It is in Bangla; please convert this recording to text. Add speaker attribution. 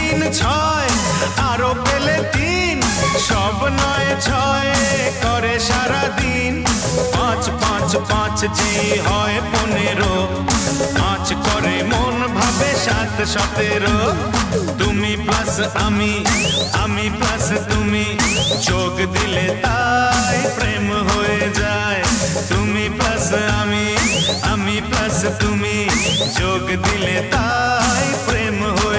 Speaker 1: তিন ছয় আরো পেলে তিন, সব নয় ছয় করে সারাদিন। পাঁচ পাঁচ পাঁচ যে হয় 15, পাঁচ করে মন ভাবে 7 17। তুমি প্লাস আমি, আমি প্লাস তুমি, যোগ দিলে তাই প্রেম হয়ে যায়। তুমি প্লাস আমি, আমি প্লাস তুমি, যোগ দিলে তাই প্রেম হয়ে